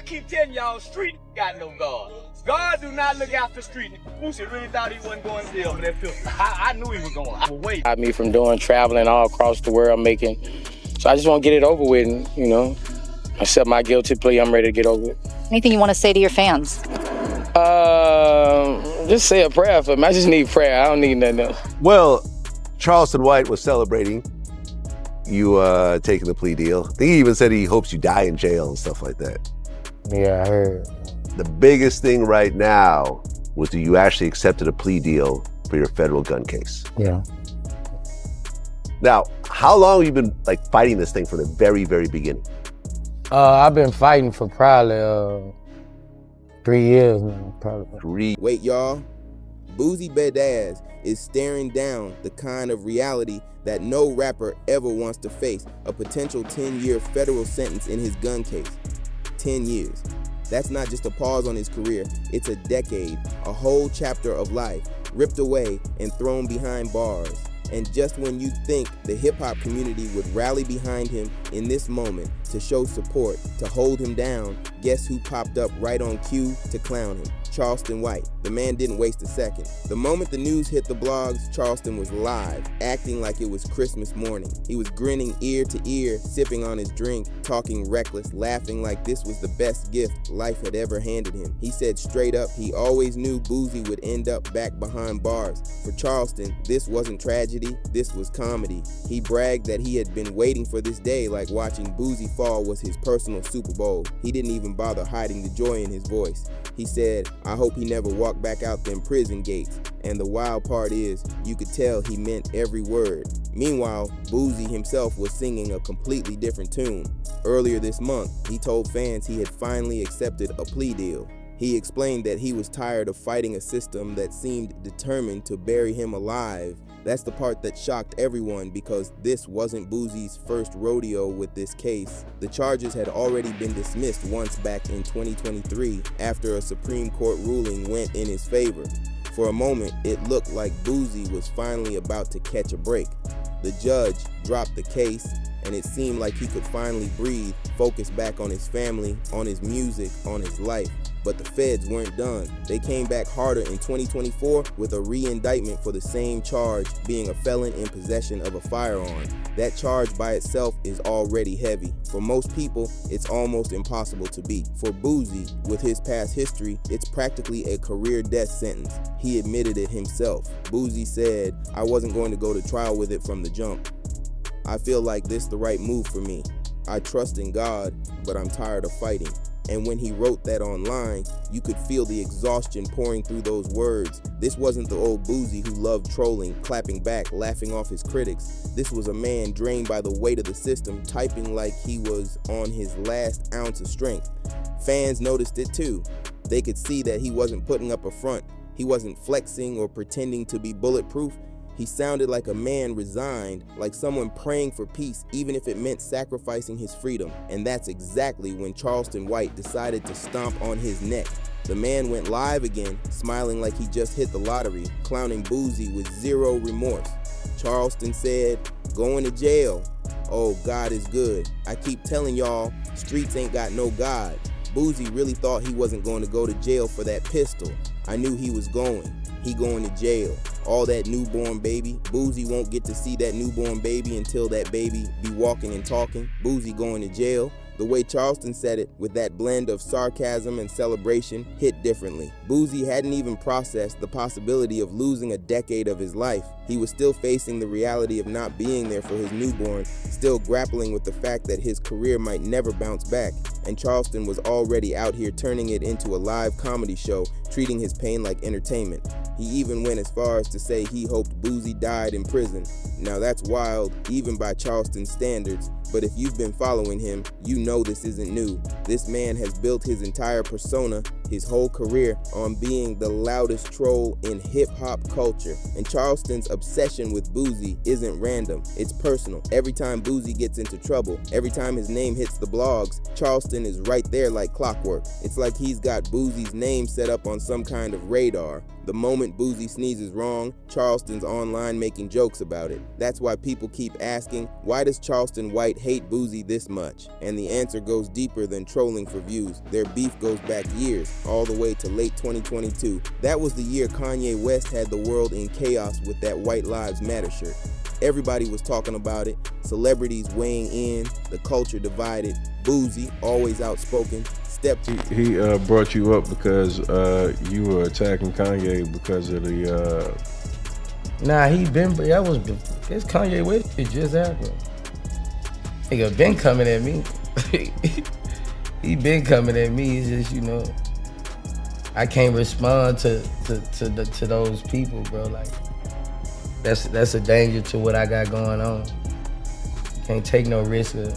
keep telling y'all, street got no God. God do not look after street. Boosie really thought he wasn't going to jail for that filter. I knew he was going. I was waiting. Me from doing traveling all across the world making. So I just want to get it over with and, you know, accept my guilty plea. I'm ready to get over it. Anything you want to say to your fans? Just say a prayer for me. I just need prayer. I don't need nothing else. Well, Charleston White was celebrating you taking the plea deal. I think he even said he hopes you die in jail and stuff like that. Yeah, I heard. The biggest thing right now was that you actually accepted a plea deal for your federal gun case. Yeah. Now, how long have you been fighting this thing from the very, very beginning? I've been fighting for probably 3 years now, probably. Wait, y'all. Boosie Badass is staring down the kind of reality that no rapper ever wants to face, a potential 10-year federal sentence in his gun case. 10 years. That's not just a pause on his career, it's a decade, a whole chapter of life, ripped away and thrown behind bars. And just when you think the hip-hop community would rally behind him in this moment to show support, to hold him down, guess who popped up right on cue to clown him? Charleston White. The man didn't waste a second. The moment the news hit the blogs, Charleston was live, acting like it was Christmas morning. He was grinning ear to ear, sipping on his drink, talking reckless, laughing like this was the best gift life had ever handed him. He said straight up he always knew Boosie would end up back behind bars. For Charleston, this wasn't tragedy, this was comedy. He bragged that he had been waiting for this day like watching Boosie fall was his personal Super Bowl. He didn't even bother hiding the joy in his voice. He said, I hope he never walked back out them prison gates. And the wild part is, you could tell he meant every word. Meanwhile, Boosie himself was singing a completely different tune. Earlier this month, he told fans he had finally accepted a plea deal. He explained that he was tired of fighting a system that seemed determined to bury him alive. That's the part that shocked everyone because this wasn't Boosie's first rodeo with this case. The charges had already been dismissed once back in 2023 after a Supreme Court ruling went in his favor. For a moment, it looked like Boosie was finally about to catch a break. The judge dropped the case, and it seemed like he could finally breathe, focus back on his family, on his music, on his life. But the feds weren't done. They came back harder in 2024 with a re-indictment for the same charge, being a felon in possession of a firearm. That charge by itself is already heavy. For most people, it's almost impossible to beat. For Boosie, with his past history, it's practically a career death sentence. He admitted it himself. Boosie said, I wasn't going to go to trial with it from the jump. I feel like this is the right move for me. I trust in God, but I'm tired of fighting. And when he wrote that online, you could feel the exhaustion pouring through those words. This wasn't the old Boosie who loved trolling, clapping back, laughing off his critics. This was a man drained by the weight of the system, typing like he was on his last ounce of strength. Fans noticed it too. They could see that he wasn't putting up a front. He wasn't flexing or pretending to be bulletproof. He sounded like a man resigned, like someone praying for peace, even if it meant sacrificing his freedom. And that's exactly when Charleston White decided to stomp on his neck. The man went live again, smiling like he just hit the lottery, clowning Boosie with zero remorse. Charleston said, going to jail. Oh, God is good. I keep telling y'all, streets ain't got no God. Boosie really thought he wasn't going to go to jail for that pistol. I knew he was going. He going to jail. All that newborn baby. Boosie won't get to see that newborn baby until that baby be walking and talking. Boosie going to jail. The way Charleston said it, with that blend of sarcasm and celebration, hit differently. Boosie hadn't even processed the possibility of losing a decade of his life. He was still facing the reality of not being there for his newborn, still grappling with the fact that his career might never bounce back. And Charleston was already out here turning it into a live comedy show, treating his pain like entertainment. He even went as far as to say he hoped Boosie died in prison. Now that's wild, even by Charleston's standards, but if you've been following him, you know this isn't new. This man has built his entire persona his whole career on being the loudest troll in hip-hop culture. And Charleston's obsession with Boosie isn't random, it's personal. Every time Boosie gets into trouble, every time his name hits the blogs, Charleston is right there like clockwork. It's like he's got Boosie's name set up on some kind of radar. The moment Boosie sneezes wrong, Charleston's online making jokes about it. That's why people keep asking, why does Charleston White hate Boosie this much? And the answer goes deeper than trolling for views. Their beef goes back years, all the way to late 2022. That was the year Kanye West had the world in chaos with that White Lives Matter shirt. Everybody was talking about it, celebrities weighing in, the culture divided. Boosie, always outspoken, stepped. He brought you up because you were attacking Kanye because of the. Nah, it's Kanye West. It just happened. Nigga been coming at me. He been coming at me. It's just, I can't respond to those people, bro. Like, that's a danger to what I got going on. Can't take no risk of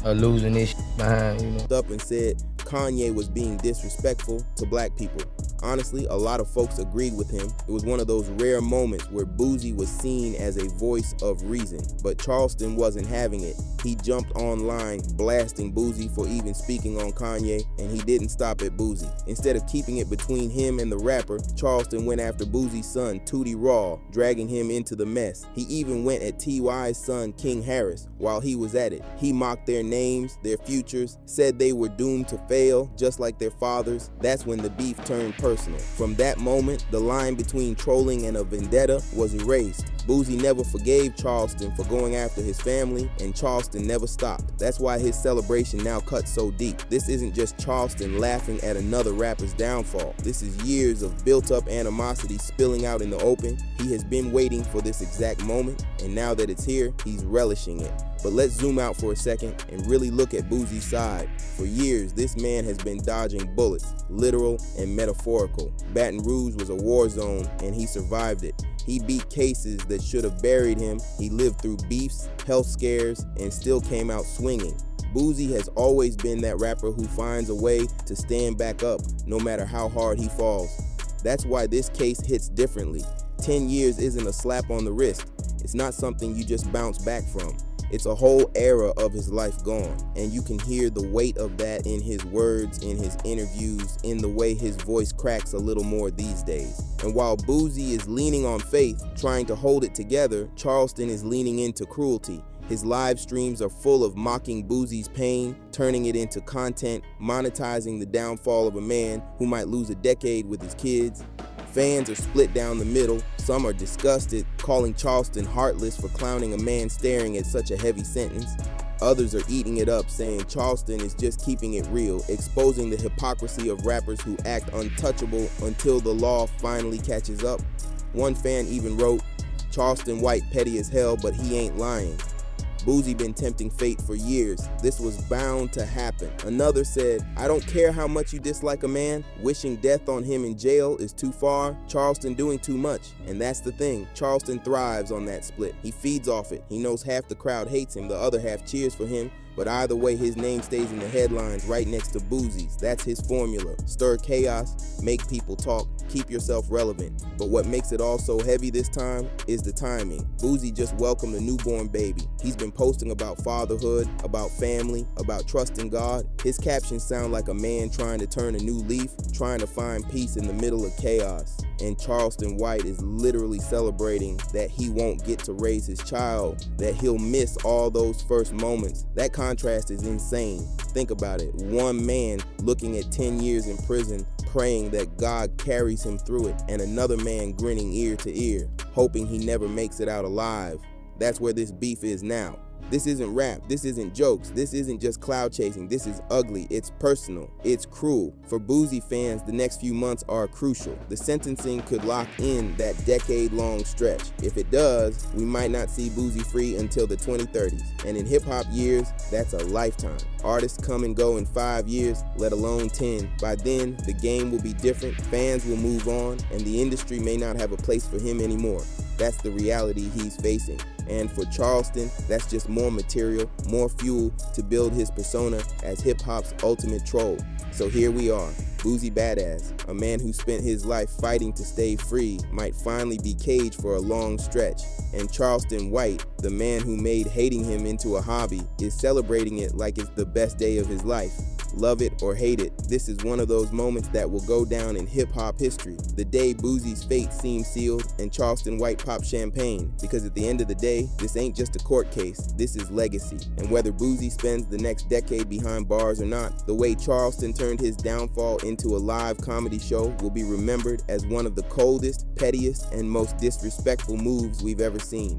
losing this behind, Up and said Kanye was being disrespectful to black people. Honestly, a lot of folks agreed with him. It was one of those rare moments where Boosie was seen as a voice of reason, but Charleston wasn't having it. He jumped online blasting Boosie for even speaking on Kanye, and he didn't stop at Boosie. Instead of keeping it between him and the rapper, Charleston went after Boosie's son, Tootie Raw, dragging him into the mess. He even went at T.Y.'s son, King Harris, while he was at it. He mocked their names, their futures, said they were doomed to fail, just like their fathers. That's when the beef turned personal. From that moment, the line between trolling and a vendetta was erased. Boosie never forgave Charleston for going after his family, and Charleston never stopped. That's why his celebration now cuts so deep. This isn't just Charleston laughing at another rapper's downfall. This is years of built-up animosity spilling out in the open. He has been waiting for this exact moment, and now that it's here, he's relishing it. But let's zoom out for a second and really look at Boosie's side. For years, this man has been dodging bullets, literal and metaphorical. Baton Rouge was a war zone, and he survived it. He beat cases that should have buried him. He lived through beefs, health scares, and still came out swinging. Boosie has always been that rapper who finds a way to stand back up no matter how hard he falls. That's why this case hits differently. 10 years isn't a slap on the wrist. It's not something you just bounce back from. It's a whole era of his life gone, and you can hear the weight of that in his words, in his interviews, in the way his voice cracks a little more these days. And while Boosie is leaning on faith, trying to hold it together, Charleston is leaning into cruelty. His live streams are full of mocking Boosie's pain, turning it into content, monetizing the downfall of a man who might lose a decade with his kids. Fans are split down the middle. Some are disgusted, calling Charleston heartless for clowning a man staring at such a heavy sentence. Others are eating it up, saying Charleston is just keeping it real, exposing the hypocrisy of rappers who act untouchable until the law finally catches up. One fan even wrote, "Charleston White petty as hell, but he ain't lying." Boosie been tempting fate for years. This was bound to happen. Another said, "I don't care how much you dislike a man. Wishing death on him in jail is too far. Charleston doing too much." And that's the thing. Charleston thrives on that split. He feeds off it. He knows half the crowd hates him, the other half cheers for him. But either way, his name stays in the headlines right next to Boosie's. That's his formula. Stir chaos, make people talk, keep yourself relevant. But what makes it all so heavy this time is the timing. Boosie just welcomed a newborn baby. He's been posting about fatherhood, about family, about trusting God. His captions sound like a man trying to turn a new leaf, trying to find peace in the middle of chaos. And Charleston White is literally celebrating that he won't get to raise his child, that he'll miss all those first moments. That contrast is insane. Think about it. One man looking at 10 years in prison, praying that God carries him through it, and another man grinning ear to ear, hoping he never makes it out alive. That's where this beef is now. This isn't rap, this isn't jokes, this isn't just cloud chasing, this is ugly, it's personal, it's cruel. For Boosie fans, the next few months are crucial. The sentencing could lock in that decade-long stretch. If it does, we might not see Boosie free until the 2030s. And in hip-hop years, that's a lifetime. Artists come and go in 5 years, let alone 10. By then, the game will be different, fans will move on, and the industry may not have a place for him anymore. That's the reality he's facing. And for Charleston, that's just more material, more fuel to build his persona as hip-hop's ultimate troll. So here we are, Boosie Badass, a man who spent his life fighting to stay free, might finally be caged for a long stretch. And Charleston White, the man who made hating him into a hobby, is celebrating it like it's the best day of his life. Love it or hate it, this is one of those moments that will go down in hip-hop history. The day Boosie's fate seemed sealed and Charleston White popped champagne. Because at the end of the day, this ain't just a court case, this is legacy. And whether Boosie spends the next decade behind bars or not, the way Charleston turned his downfall into a live comedy show will be remembered as one of the coldest, pettiest, and most disrespectful moves we've ever seen.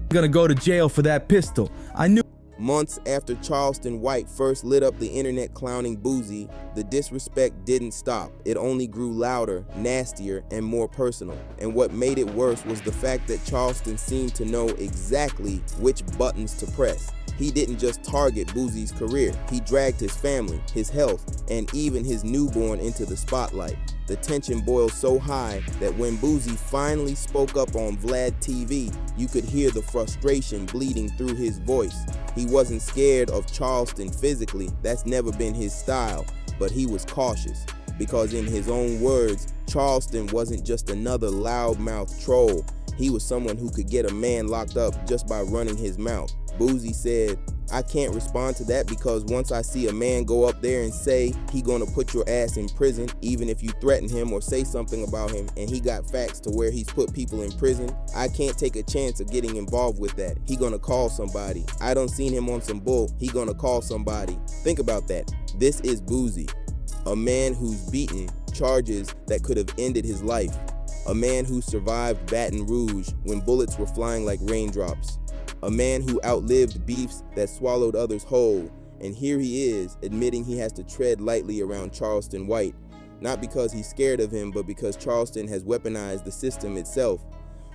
Gonna go to jail for that pistol. I knew. Months after Charleston White first lit up the internet clowning Boosie, the disrespect didn't stop. It only grew louder, nastier, and more personal. And what made it worse was the fact that Charleston seemed to know exactly which buttons to press. He didn't just target Boosie's career, he dragged his family, his health, and even his newborn into the spotlight. The tension boiled so high that when Boosie finally spoke up on Vlad TV, you could hear the frustration bleeding through his voice. He wasn't scared of Charleston physically, that's never been his style, but he was cautious. Because in his own words, Charleston wasn't just another loudmouth troll. He was someone who could get a man locked up just by running his mouth. Boosie said, "I can't respond to that because once I see a man go up there and say he gonna put your ass in prison, even if you threaten him or say something about him, and he got facts to where he's put people in prison, I can't take a chance of getting involved with that. He gonna call somebody. I done seen him on some bull, he gonna call somebody." Think about that. This is Boosie, a man who's beaten charges that could have ended his life. A man who survived Baton Rouge when bullets were flying like raindrops. A man who outlived beefs that swallowed others whole. And here he is, admitting he has to tread lightly around Charleston White. Not because he's scared of him, but because Charleston has weaponized the system itself.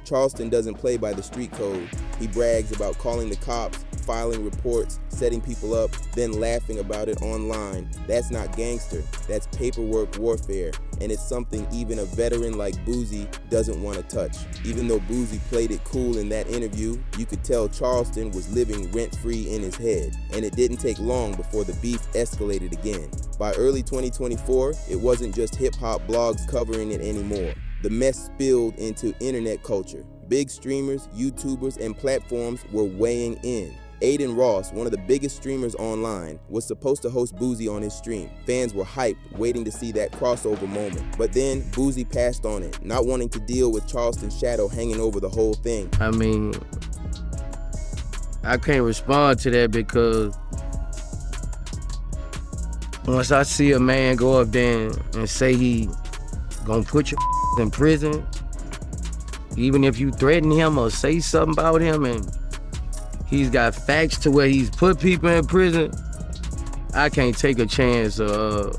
Charleston doesn't play by the street code. He brags about calling the cops, filing reports, setting people up, then laughing about it online. That's not gangster, that's paperwork warfare, and it's something even a veteran like Boosie doesn't want to touch. Even though Boosie played it cool in that interview, you could tell Charleston was living rent-free in his head, and it didn't take long before the beef escalated again. By early 2024, it wasn't just hip-hop blogs covering it anymore. The mess spilled into internet culture. Big streamers, YouTubers, and platforms were weighing in. Aiden Ross, one of the biggest streamers online, was supposed to host Boosie on his stream. Fans were hyped, waiting to see that crossover moment. But then Boosie passed on it, not wanting to deal with Charleston's shadow hanging over the whole thing. I mean, I can't respond to that because once I see a man go up there and say he gonna put your in prison, even if you threaten him or say something about him and he's got facts to where he's put people in prison, I can't take a chance of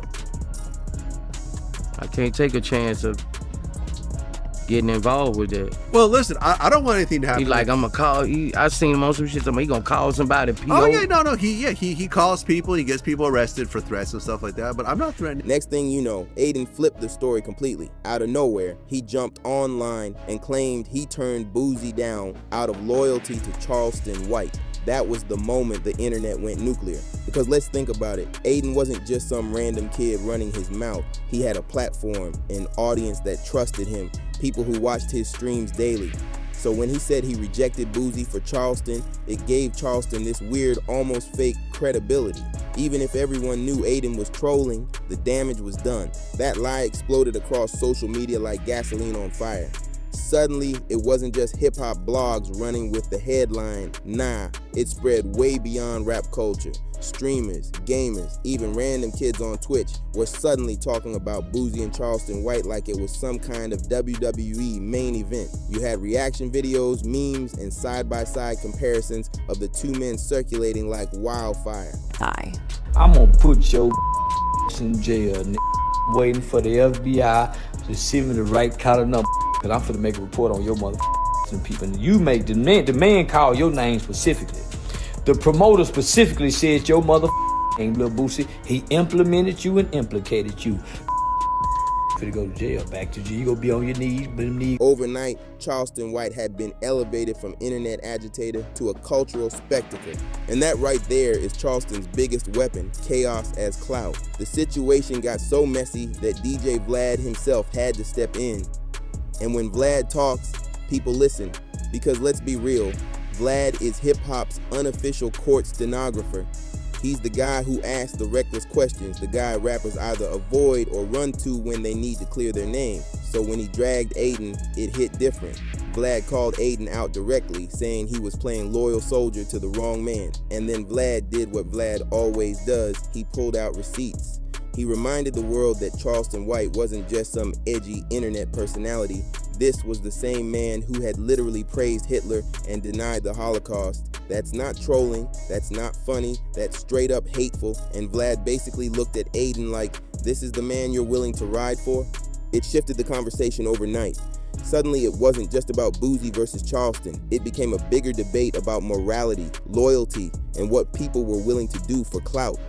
getting involved with that. Well, listen, I don't want anything to happen. He like, I'm gonna call. I seen him on some shit. He gonna call somebody. Oh yeah, no. He calls people. He gets people arrested for threats and stuff like that. But I'm not threatening. Next thing you know, Aiden flipped the story completely. Out of nowhere, he jumped online and claimed he turned Boosie down out of loyalty to Charleston White. That was the moment the internet went nuclear. Because let's think about it. Aiden wasn't just some random kid running his mouth. He had a platform, an audience that trusted him, people who watched his streams daily. So when he said he rejected Boosie for Charleston, it gave Charleston this weird, almost fake credibility. Even if everyone knew Aiden was trolling, the damage was done. That lie exploded across social media like gasoline on fire. Suddenly, it wasn't just hip-hop blogs running with the headline. Nah, it spread way beyond rap culture. Streamers, gamers, even random kids on Twitch were suddenly talking about Boosie and Charleston White like it was some kind of WWE main event. You had reaction videos, memes, and side-by-side comparisons of the two men circulating like wildfire. I'm gonna put your in jail, waiting for the FBI to send me the right kind of number. Cause I'm finna make a report on your motherfucking people. And you make the man call your name specifically. The promoter specifically said your motherfucking name, Lil Boosie. He implemented you and implicated you. finna go to jail. Back to jail. You gonna be on your knees. Overnight, Charleston White had been elevated from internet agitator to a cultural spectacle. And that right there is Charleston's biggest weapon, chaos as clout. The situation got so messy that DJ Vlad himself had to step in. And when Vlad talks, people listen. Because let's be real, Vlad is hip-hop's unofficial court stenographer. He's the guy who asks the reckless questions, the guy rappers either avoid or run to when they need to clear their name. So when he dragged Aiden, it hit different. Vlad called Aiden out directly, saying he was playing loyal soldier to the wrong man. And then Vlad did what Vlad always does, he pulled out receipts. He reminded the world that Charleston White wasn't just some edgy internet personality. This was the same man who had literally praised Hitler and denied the Holocaust. That's not trolling, that's not funny, that's straight up hateful, and Vlad basically looked at Aiden like, this is the man you're willing to ride for? It shifted the conversation overnight. Suddenly it wasn't just about Boosie versus Charleston. It became a bigger debate about morality, loyalty, and what people were willing to do for clout.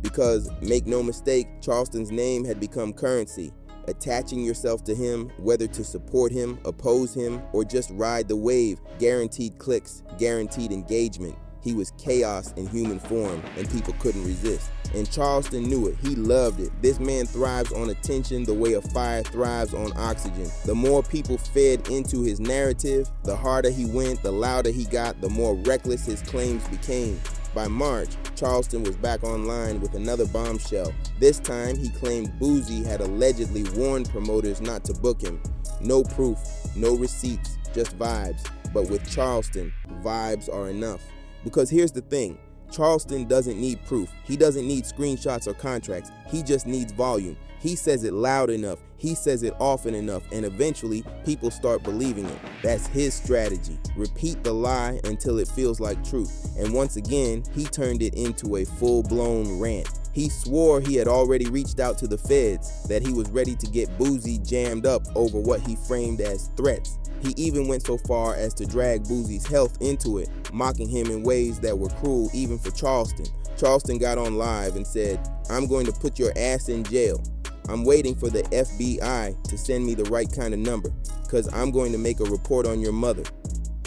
Because, make no mistake, Charleston's name had become currency. Attaching yourself to him, whether to support him, oppose him, or just ride the wave, guaranteed clicks, guaranteed engagement. He was chaos in human form, and people couldn't resist. And Charleston knew it. He loved it. This man thrives on attention the way a fire thrives on oxygen. The more people fed into his narrative, the harder he went, the louder he got, the more reckless his claims became. By March, Charleston was back online with another bombshell. This time, he claimed Boosie had allegedly warned promoters not to book him. No proof, no receipts, just vibes. But with Charleston, vibes are enough. Because here's the thing, Charleston doesn't need proof. He doesn't need screenshots or contracts. He just needs volume. He says it loud enough, he says it often enough, and eventually people start believing it. That's his strategy. Repeat the lie until it feels like truth. And once again, he turned it into a full-blown rant. He swore he had already reached out to the feds, that he was ready to get Boosie jammed up over what he framed as threats. He even went so far as to drag Boosie's health into it, mocking him in ways that were cruel even for Charleston. Charleston got on live and said, "I'm going to put your ass in jail. I'm waiting for the FBI to send me the right kind of number, because I'm going to make a report on your mother."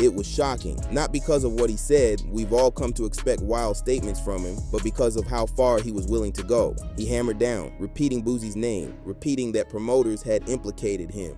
It was shocking, not because of what he said, we've all come to expect wild statements from him, but because of how far he was willing to go. He hammered down, repeating Boosie's name, repeating that promoters had implicated him.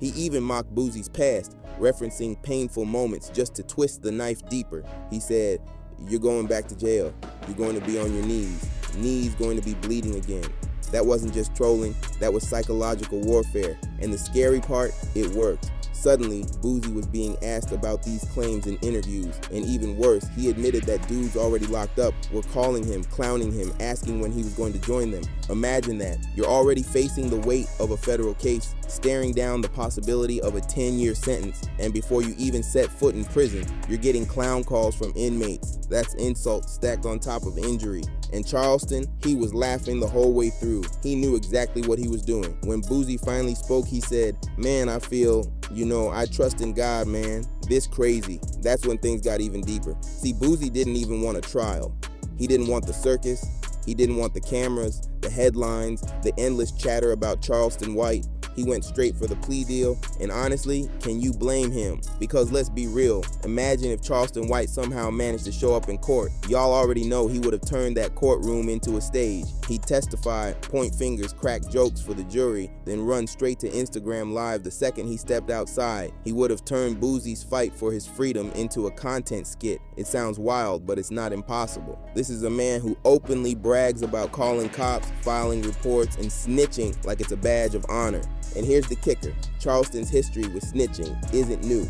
He even mocked Boosie's past, referencing painful moments just to twist the knife deeper. He said, "You're going back to jail. You're going to be on your knees going to be bleeding again." That wasn't just trolling, that was psychological warfare. And the scary part, it worked. Suddenly, Boosie was being asked about these claims in interviews, and even worse, he admitted that dudes already locked up were calling him, clowning him, asking when he was going to join them. Imagine that. You're already facing the weight of a federal case, staring down the possibility of a 10-year sentence, and before you even set foot in prison, you're getting clown calls from inmates. That's insult stacked on top of injury. And Charleston, he was laughing the whole way through. He knew exactly what he was doing. When Boosie finally spoke, he said, "Man, I feel, I trust in God, man. This crazy." That's when things got even deeper. See, Boosie didn't even want a trial. He didn't want the circus. He didn't want the cameras, the headlines, the endless chatter about Charleston White. He went straight for the plea deal, and honestly, can you blame him? Because let's be real, imagine if Charleston White somehow managed to show up in court. Y'all already know he would have turned that courtroom into a stage. He'd testify, point fingers, crack jokes for the jury, then run straight to Instagram Live the second he stepped outside. He would have turned Boosie's fight for his freedom into a content skit. It sounds wild, but it's not impossible. This is a man who openly brags about calling cops, filing reports, and snitching like it's a badge of honor. And here's the kicker, Charleston's history with snitching isn't new.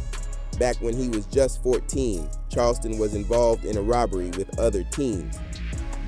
Back when he was just 14, Charleston was involved in a robbery with other teens.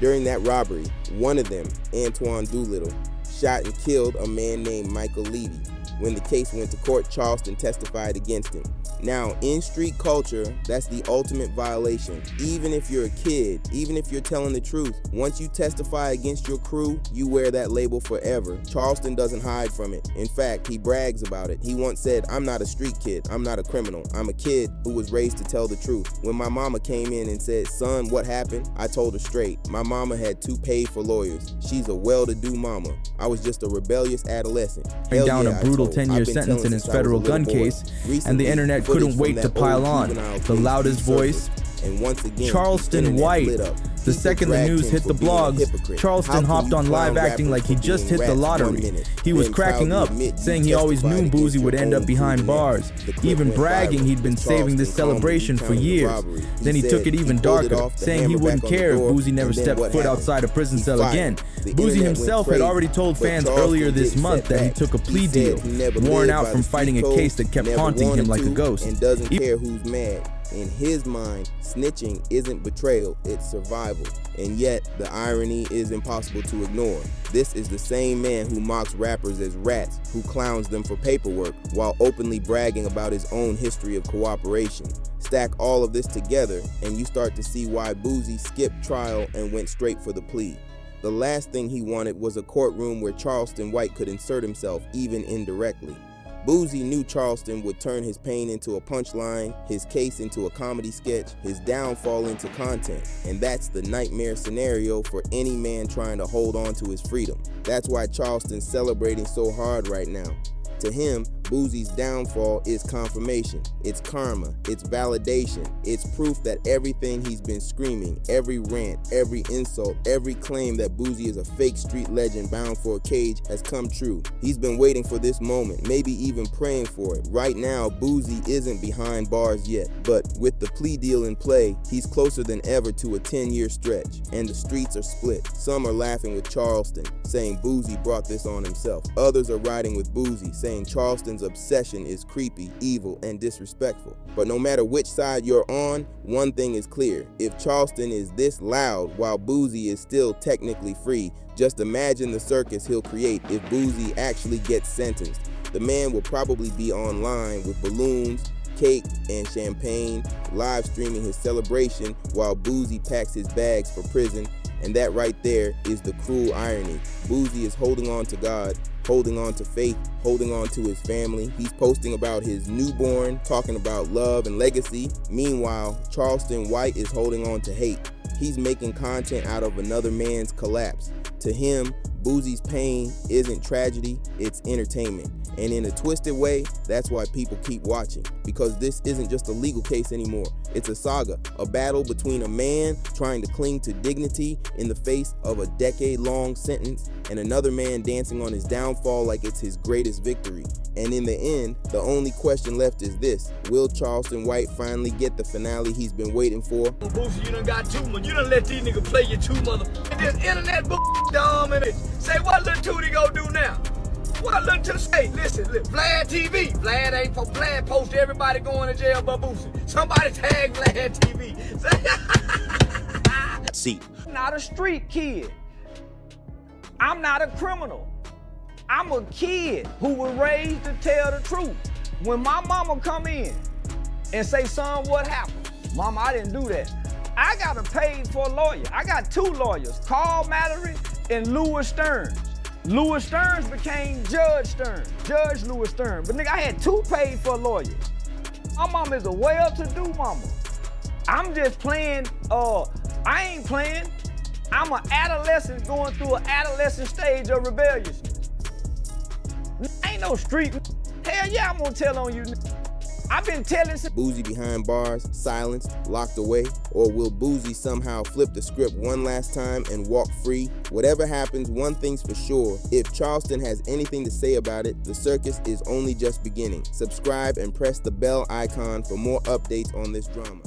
During that robbery, one of them, Antoine Doolittle, shot and killed a man named Michael Levy. When the case went to court, Charleston testified against him. Now, in street culture, that's the ultimate violation. Even if you're a kid, even if you're telling the truth, once you testify against your crew, you wear that label forever. Charleston doesn't hide from it. In fact, he brags about it. He once said, "I'm not a street kid. I'm not a criminal. I'm a kid who was raised to tell the truth." When my mama came in and said, "Son, what happened?" I told her straight. My mama had 2 paid-for lawyers. She's a well-to-do mama. I was just a rebellious adolescent. Down a brutal 10-year sentence in his federal gun case, and the internet couldn't wait to pile on. The loudest voice, and once again, Charleston White. The second the news hit the blogs, Charleston hopped on live acting like he just hit the lottery. He was cracking up, saying he always knew Boosie would end up behind bars, even bragging he'd been saving this celebration for years. Then he took it even darker, saying he wouldn't care if Boosie never stepped foot outside a prison cell again. Boosie himself had already told fans earlier this month that he took a plea deal, worn out from fighting a case that kept haunting him like a ghost. And doesn't care who's mad. In his mind, snitching isn't betrayal, it's survival. And yet, the irony is impossible to ignore. This is the same man who mocks rappers as rats, who clowns them for paperwork, while openly bragging about his own history of cooperation. Stack all of this together, and you start to see why Boosie skipped trial and went straight for the plea. The last thing he wanted was a courtroom where Charleston White could insert himself, even indirectly. Boosie knew Charleston would turn his pain into a punchline, his case into a comedy sketch, his downfall into content. And that's the nightmare scenario for any man trying to hold on to his freedom. That's why Charleston's celebrating so hard right now. To him, Boosie's downfall is confirmation, it's karma, it's validation, it's proof that everything he's been screaming, every rant, every insult, every claim that Boosie is a fake street legend bound for a cage has come true. He's been waiting for this moment, maybe even praying for it. Right now, Boosie isn't behind bars yet, but with the plea deal in play, he's closer than ever to a 10-year stretch, and the streets are split. Some are laughing with Charleston, saying Boosie brought this on himself. Others are riding with Boosie, saying Charleston's obsession is creepy, evil, and disrespectful. But no matter which side you're on, one thing is clear. If Charleston is this loud while Boosie is still technically free, just imagine the circus he'll create if Boosie actually gets sentenced. The man will probably be online with balloons, cake, and champagne, live streaming his celebration while Boosie packs his bags for prison. And that right there is the cruel irony. Boosie is holding on to God, holding on to faith, holding on to his family. He's posting about his newborn, talking about love and legacy. Meanwhile, Charleston White is holding on to hate. He's making content out of another man's collapse. To him, Boosie's pain isn't tragedy, it's entertainment. And in a twisted way, that's why people keep watching. Because this isn't just a legal case anymore. It's a saga, a battle between a man trying to cling to dignity in the face of a decade-long sentence, and another man dancing on his downfall like it's his greatest victory. And in the end, the only question left is this: will Charleston White finally get the finale he's been waiting for? Boosie, you done got too much. You done let these niggas play you too motherfuckers. This internet dumb and it. Say what Lil Tootie gonna do now? What Lil Tootie say? Listen, Vlad TV. Vlad ain't for Vlad post everybody going to jail but Boosie. Somebody tag Vlad TV. See, I'm not a street kid. I'm not a criminal. I'm a kid who was raised to tell the truth. When my mama come in and say, "Son, what happened?" Mama, I didn't do that. I got paid for a lawyer. I got 2 lawyers, Carl Mallory and Louis Stearns. Louis Stearns became Judge Stearns, Judge Louis Stearns. But nigga, I had 2 paid for lawyers. My mama is a well-to-do mama. I'm just playing, I ain't playing. I'm an adolescent going through an adolescent stage of rebelliousness. Ain't no street. Hell yeah, I'm gonna tell on you. I've been telling. Boosie behind bars, silenced, locked away, or will Boosie somehow flip the script one last time and walk free? Whatever happens, one thing's for sure: if Charleston has anything to say about it, the circus is only just beginning. Subscribe and press the bell icon for more updates on this drama.